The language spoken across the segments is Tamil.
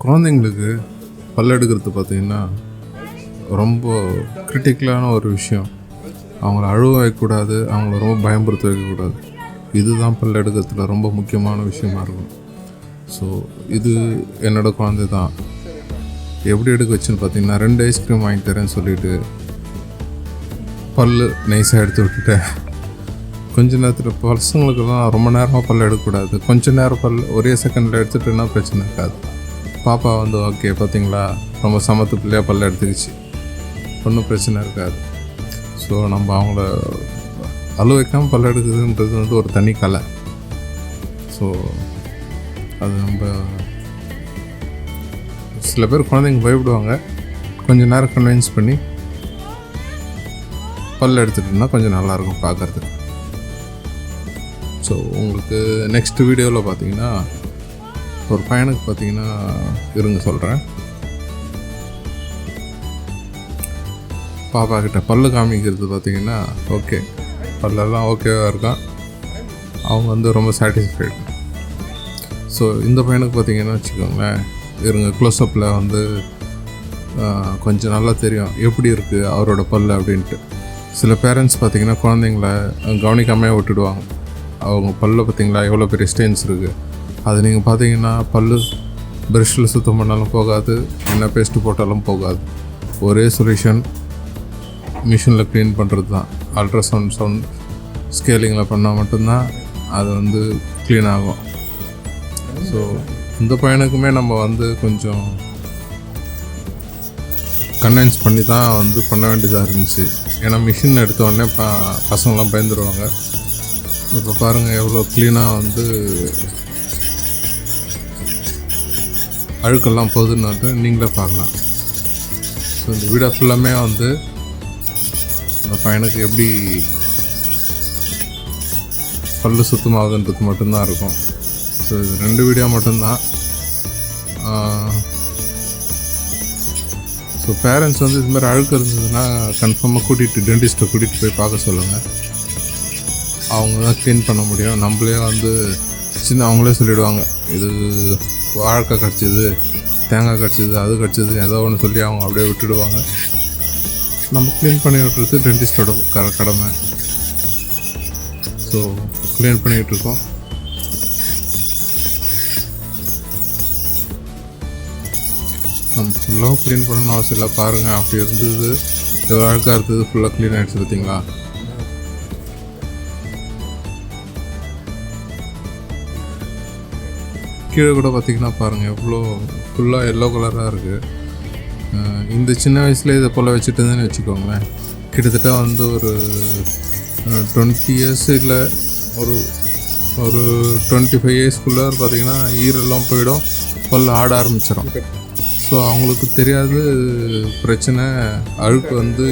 குழந்தைங்களுக்கு பல் எடுக்கிறது பார்த்திங்கன்னா ரொம்ப கிரிட்டிக்கலான ஒரு விஷயம். அவங்கள அழுவ வைக்கக்கூடாது, அவங்கள ரொம்ப பயம்படுத்த வைக்கக்கூடாது. இதுதான் பல் எடுக்கிறதுல ரொம்ப முக்கியமான விஷயமா இருக்கும். ஸோ இது என்னோடய குழந்தை தான். எப்படி எடுக்க வச்சுன்னு பார்த்தீங்கன்னா, 2 ஐஸ்கிரீம் வாங்கி தரேன்னு சொல்லிவிட்டு பல் நைஸாக எடுத்து விட்டுட்டேன். கொஞ்ச நேரத்தில் பசங்களுக்கெல்லாம் ரொம்ப நேரமாக பல் எடுக்கக்கூடாது. கொஞ்சம் நேரம் பல் ஒரே செகண்டில் எடுத்துகிட்டுன்னா பிரச்சனை இருக்காது. பாப்பா வந்து ஓகே பார்த்தீங்களா, ரொம்ப சமத்து பிள்ளையாக பல்ல எடுத்துக்கிச்சு, ஒன்றும் பிரச்சனை இருக்காது. ஸோ நம்ம அவங்கள அழுவ வைக்காமல் பல்ல எடுக்குதுன்றது வந்து ஒரு தனி கலை. ஸோ அது நம்ம சில பேர் குழந்தைங்க பயப்படுவாங்க. கொஞ்சம் நேரம் கன்வின்ஸ் பண்ணி பல்ல எடுத்துகிட்டோம்னா கொஞ்சம் நல்லாயிருக்கும் பார்க்குறதுக்கு. ஸோ உங்களுக்கு நெக்ஸ்ட் வீடியோவில் பார்த்தீங்கன்னா ஒரு பையனுக்கு பார்த்தீங்கன்னா இருங்க சொல்கிறேன். பாப்பா கிட்ட பல்லு காமிக்கிறது பார்த்தீங்கன்னா ஓகே, பல்லெல்லாம் ஓகேவாக இருக்கான். அவங்க வந்து ரொம்ப சாட்டிஸ்ஃபைடு. ஸோ இந்த பையனுக்கு பார்த்தீங்கன்னா வச்சுக்கோங்களேன், இருங்க க்ளோஸ்அப்பில் வந்து கொஞ்சம் நல்லா தெரியும் எப்படி இருக்குது அவரோட பல்லு அப்படின்ட்டு. சில பேரண்ட்ஸ் பார்த்திங்கன்னா குழந்தைங்கள கவனிக்காமையே விட்டுடுவாங்க. அவங்க பல்ல பார்த்திங்களா எவ்வளோ பெரிய ஸ்டெயின்ஸ் இருக்குது. அது நீங்கள் பார்த்தீங்கன்னா பல்லு ப்ரஷ்ஷில் சுத்தம் பண்ணாலும் போகாது, என்ன பேஸ்ட்டு போட்டாலும் போகாது. ஒரே சொல்யூஷன் மிஷினில் க்ளீன் பண்ணுறது தான். அல்ட்ராசவுண்ட் ஸ்கேலிங்கில் பண்ணால் மட்டும்தான் அது வந்து க்ளீன் ஆகும். ஸோ இந்த பையனுக்குமே நம்ம வந்து கொஞ்சம் கன்வின்ஸ் பண்ணி தான் வந்து பண்ண வேண்டியதாக இருந்துச்சு. ஏன்னா மிஷின் எடுத்தோடனே பசங்களாம் பயந்துருவாங்க. இப்போ பாருங்கள் எவ்வளோ க்ளீனாக வந்து அழுக்கெல்லாம் போகுதுன்னு நீங்களே பார்க்கலாம். ஸோ இந்த வீடியோ ஃபுல்லாமே வந்து அந்த பையனுக்கு எப்படி பல்லு சுத்தமாகுதுன்றது மட்டும்தான் இருக்கும். ஸோ இது 2 வீடியோ மட்டும்தான். ஸோ பேரண்ட்ஸ் வந்து இது மாதிரி அழுக்கு இருந்ததுன்னா கன்ஃபார்மாக டென்டிஸ்ட்டை கூட்டிகிட்டு போய் பார்க்க சொல்லுங்கள். அவங்க தான் க்ளீன் பண்ண முடியும். நம்மளே வந்து அவங்களே சொல்லிவிடுவாங்க, இது வாழைக்காய் கடிச்சிது, தேங்காய் கடிச்சிது, அது கடிச்சிது, ஏதோ ஒன்று சொல்லி அவங்க அப்படியே விட்டுடுவாங்க. நம்ம க்ளீன் பண்ணி விட்டுறது டென்டிஸ்டோட கடமை. ஸோ க்ளீன் பண்ணிகிட்ருக்கோம். நம்ம ஃபுல்லாக க்ளீன் பண்ணணும்னு அவசியம் இல்லை. பாருங்கள் அப்படி இருந்தது, எவ்வளோ அழுக்காக இருந்தது, ஃபுல்லாக க்ளீன் ஆகிடுச்சு பார்த்தீங்களா. கீழே கூட பார்த்திங்கன்னா பாருங்கள் எவ்வளோ ஃபுல்லாக எல்லோ கலராக இருக்குது. இந்த சின்ன வயசுலேயே இதை போல் வச்சுட்டுதுன்னு வச்சுக்கோங்களேன், கிட்டத்தட்ட வந்து ஒரு 20 இயர்ஸ் இல்லை ஒரு 25 இயர்ஸ்க்குள்ளே பார்த்திங்கன்னா ஈரெல்லாம் போயிடும், பல்ல ஆட ஆரம்பிச்சிடும். ஸோ அவங்களுக்கு தெரியாது பிரச்சனை அழுக்கு வந்து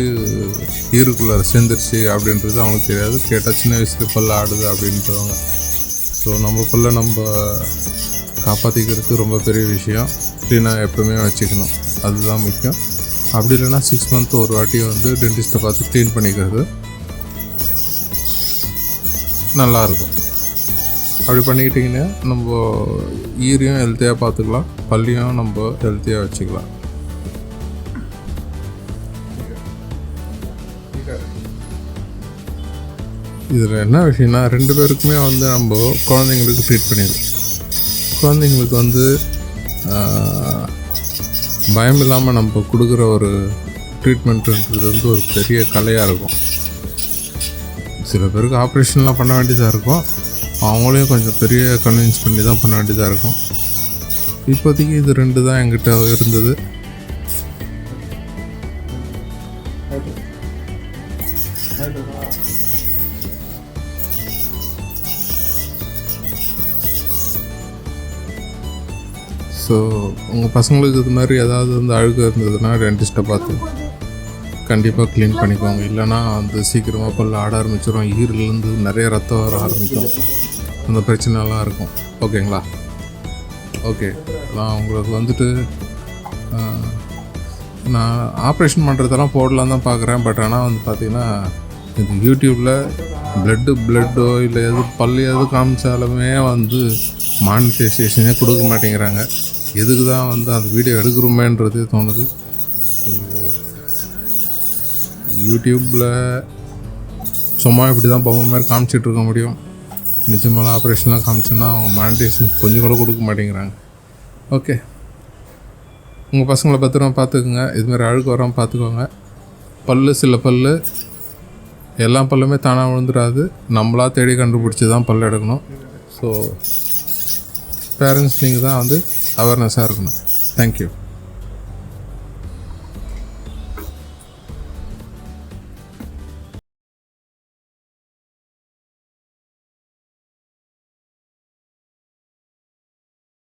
ஈருக்குள்ளே சேர்ந்துருச்சு அப்படின்றது அவங்களுக்கு தெரியாது. கேட்டால் சின்ன வயசுலேயே பல்ல ஆடுது அப்படின்றவங்க. ஸோ நம்ம பல்ல நம்ம காப்பாற்றிக்கிறது ரொம்ப பெரிய விஷயம். க்ளீனாக எப்போவுமே வச்சுக்கணும், அதுதான் முக்கியம். அப்படி இல்லைன்னா 6 மந்த் ஒரு வாட்டி வந்து டென்டிஸ்ட்டை பார்த்து க்ளீன் பண்ணிக்கிறது நல்லாயிருக்கும். அப்படி பண்ணிக்கிட்டிங்கன்னா நம்ம ஈரையும் ஹெல்த்தியாக பார்த்துக்கலாம், பல்லையும் நம்ம ஹெல்த்தியாக வச்சுக்கலாம். இதில் என்ன விஷயம்னா 2 பேருக்குமே வந்து நம்ம குழந்தைங்களுக்கு ட்ரீட் பண்ணிடுவோம். குழந்தைங்களுக்கு வந்து பயம் இல்லாமல் நம்ம கொடுக்குற ஒரு ட்ரீட்மெண்ட்டுன்றது வந்து ஒரு பெரிய கலையாக இருக்கும். சில பேருக்கு ஆப்ரேஷன்லாம் பண்ண வேண்டியதாக இருக்கும், அவங்களையும் கொஞ்சம் பெரிய கன்வின்ஸ் பண்ணி தான் பண்ண வேண்டியதாக இருக்கும். இப்போதைக்கு இது 2 தான் என்கிட்ட இருந்தது. ஸோ உங்கள் பசங்களுக்கு இது மாதிரி ஏதாவது வந்து அழுக்கு இருந்ததுன்னா டென்டிஸ்ட்டை பார்த்து கண்டிப்பாக க்ளீன் பண்ணிக்கோங்க. இல்லைனா வந்து சீக்கிரமாக பல்ல ஆட ஆரம்பிச்சிடும், ஈரிலேருந்து நிறைய ரத்தம் வர ஆரம்பிக்கும், அந்த பிரச்சனைலாம் இருக்கும். ஓகேங்களா? ஓகே, நான் உங்களுக்கு வந்துட்டு நான் ஆப்ரேஷன் பண்ணுறதெல்லாம் போடலாம் தான் பார்க்குறேன். பட் ஆனால் வந்து பார்த்திங்கன்னா இது யூடியூப்பில் ப்ளட்டோ இல்லை எது பல்லு எது காமிச்சாலுமே வந்து மானிட்டைசேஷனே கொடுக்க மாட்டேங்கிறாங்க. எதுக்கு தான் வந்து அந்த வீடியோ எடுக்கிறோமேன்றதே தோணுது. ஸோ யூடியூப்பில் சும்மா இப்படி தான் பொம்மை மாதிரி காமிச்சிட்டு இருக்க முடியும். நிஜமான ஆப்ரேஷன்லாம் காமிச்சோன்னா அவங்க மானிட்டேஷன் கொஞ்சம் கூட கொடுக்க மாட்டேங்கிறாங்க. ஓகே, உங்கள் பசங்களை பத்திரமா பார்த்துக்குங்க. இதுமாதிரி அழுக்கு வராமல் பார்த்துக்கோங்க. சில பல் எல்லா பல்லுமே தானாக விழுந்துடாது, நம்மளா தேடி கண்டுபிடிச்சி தான் பல் எடுக்கணும். ஸோ பேரண்ட்ஸ் நீங்கள் தான் வந்து அவேர்னஸாக இருக்கணும். தேங்க்யூ.